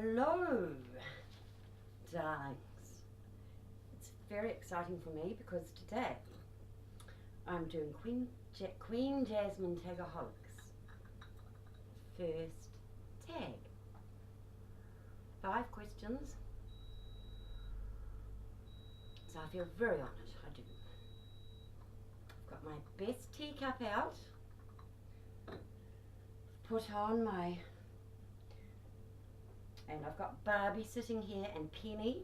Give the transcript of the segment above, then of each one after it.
Hello, darlings. It's very exciting for me because today I'm doing Queen Jasminequeentagaholi's first tag. 5 questions. So I feel very honoured, I do. I've got my best teacup out. Put on my... And I've got Barbie sitting here and Penny.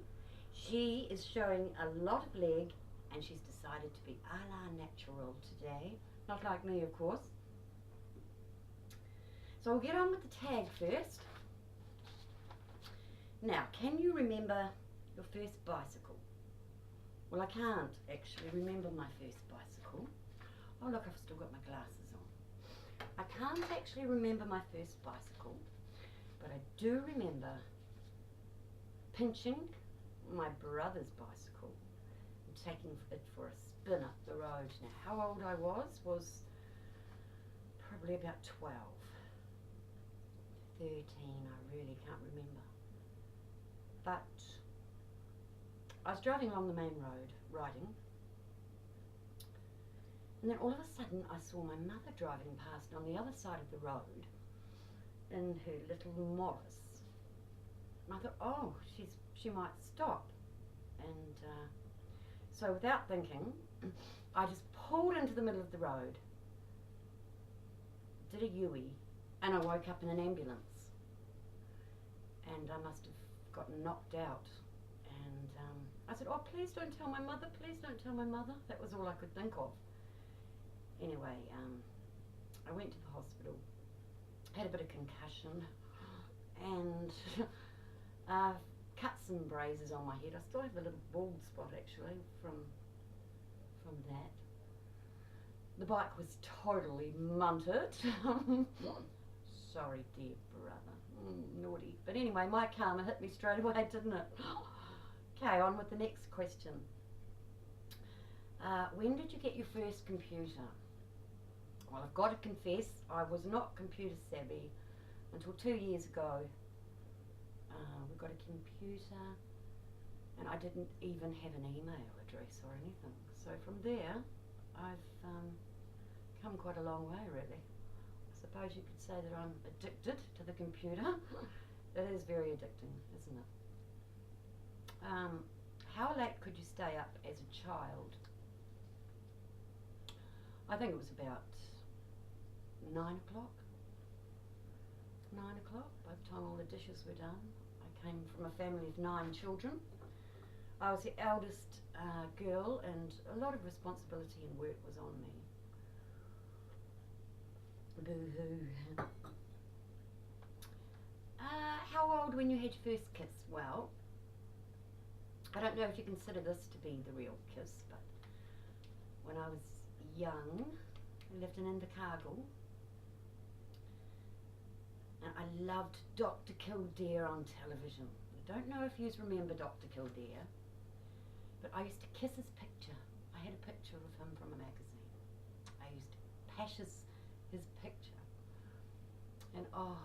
She is showing a lot of leg and she's decided to be a la natural today. Not like me, of course. So we'll get on with the tag first. Now, can you remember your first bicycle? Well, I can't actually remember my first bicycle. Oh look, I've still got my glasses on. I can't actually remember my first bicycle. But I do remember pinching my brother's bicycle and taking it for a spin up the road. Now, how old I was probably about 12, 13, I really can't remember. But I was driving along the main road, riding, and then all of a sudden I saw my mother driving past on the other side of the road in her little Morris. And I thought, oh, she might stop. And so without thinking, I just pulled into the middle of the road, did a U-E, and I woke up in an ambulance. And I must have gotten knocked out. And I said, oh, please don't tell my mother, please don't tell my mother. That was all I could think of. Anyway, I went to the hospital. Had a bit of concussion and cut some braces on my head. I still have a little bald spot actually from that. The bike was totally munted. Sorry, dear brother. Naughty. But anyway, my karma hit me straight away, didn't it? Okay, on with the next question. When did you get your first computer? Well, I've got to confess, I was not computer savvy until 2 years ago. We got a computer and I didn't even have an email address or anything. So from there, I've come quite a long way, really. I suppose you could say that I'm addicted to the computer. It is very addicting, isn't it? How late could you stay up as a child? I think it was about 9 o'clock. 9 o'clock, by the time all the dishes were done. I came from a family of 9 children. I was the eldest girl and a lot of responsibility and work was on me. Boo-hoo. How old when you had your first kiss? Well, I don't know if you consider this to be the real kiss, but when I was young, I lived in Invercargill. And I loved Dr. Kildare on television. I don't know if you remember Dr. Kildare, but I used to kiss his picture. I had a picture of him from a magazine. I used to pash his picture. And oh,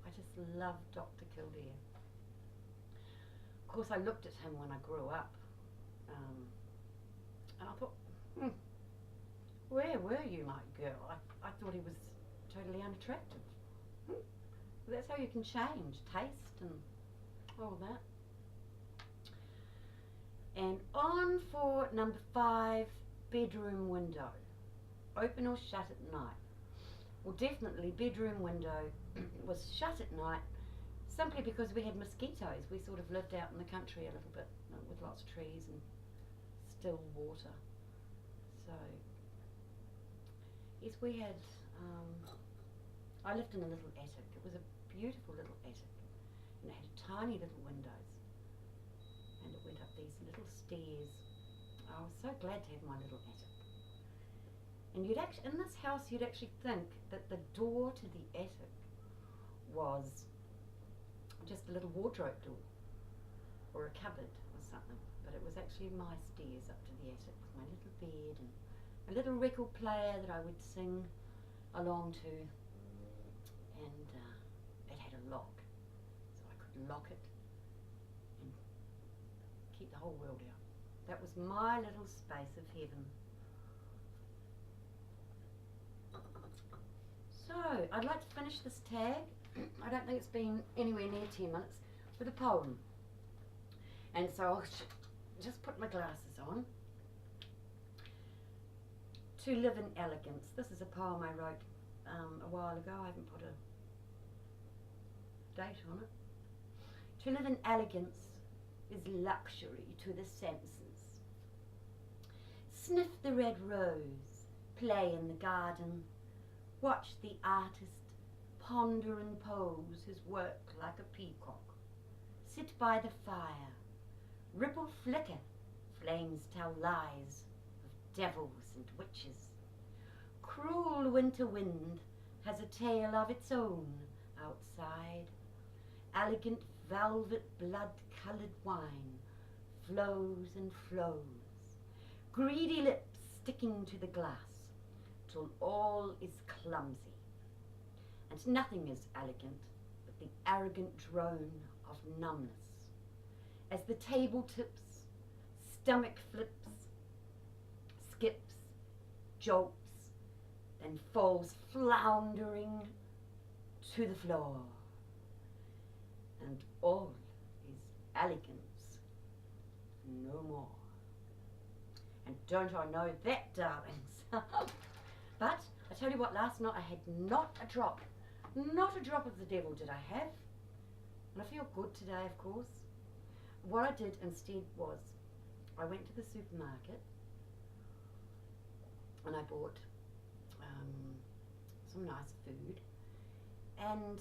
I just loved Dr. Kildare. Of course, I looked at him when I grew up. And I thought, where were you, my girl? I thought he was totally unattractive. That's how you can change taste and all that. And on for number 5, bedroom window. Open or shut at night? Well, definitely bedroom window was shut at night simply because we had mosquitoes. We sort of lived out in the country a little bit with lots of trees and still water. So, yes, we had, I lived in a little attic. It was a beautiful little attic and it had tiny little windows and it went up these little stairs. I was so glad to have my little attic. And you'd actually, in this house, you'd actually think that the door to the attic was just a little wardrobe door or a cupboard or something, but it was actually my stairs up to the attic with my little bed and a little record player that I would sing along to, and it had a lock so I could lock it and keep the whole world out. That was my little space of heaven. So, I'd like to finish this tag, I don't think it's been anywhere near 10 minutes, with a poem. And so I'll just put my glasses on. To live in elegance. This is a poem I wrote a while ago. I haven't put a date on it. To live in elegance is luxury to the senses. Sniff the red rose, play in the garden, watch the artist ponder and pose his work like a peacock. Sit by the fire, ripple flicker, flames tell lies of devils and witches. Cruel winter wind has a tale of its own outside. Elegant velvet blood-coloured wine flows and flows, greedy lips sticking to the glass till all is clumsy, and nothing is elegant but the arrogant drone of numbness. As the table tips, stomach flips, skips, jolts, then falls floundering to the floor. And all is elegance no more. And don't I know that, darlings? But I tell you what, last night I had not a drop of the devil did I have. And I feel good today, of course. What I did instead was I went to the supermarket and I bought some nice food, and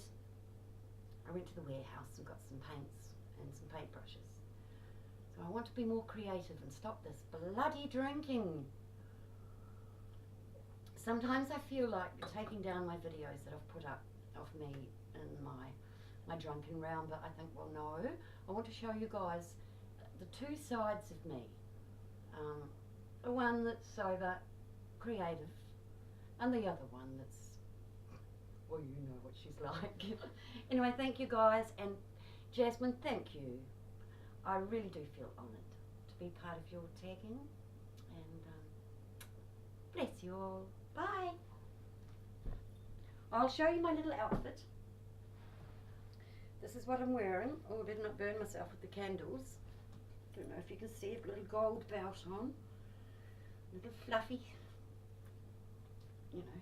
I went to the warehouse and got some paints and some paintbrushes. So I want to be more creative and stop this bloody drinking. Sometimes I feel like taking down my videos that I've put up of me in my drunken round, but I think, well, no, I want to show you guys the two sides of me. The one that's sober, creative, and the other one that's, well, you know what she's like. Anyway, thank you guys, and Jasmine, thank you. I really do feel honoured to be part of your tagging, and bless you all. Bye. I'll show you my little outfit. This is what I'm wearing. Oh, I better not burn myself with the candles. Don't know if you can see, I've got a little gold belt on. A little fluffy, you know,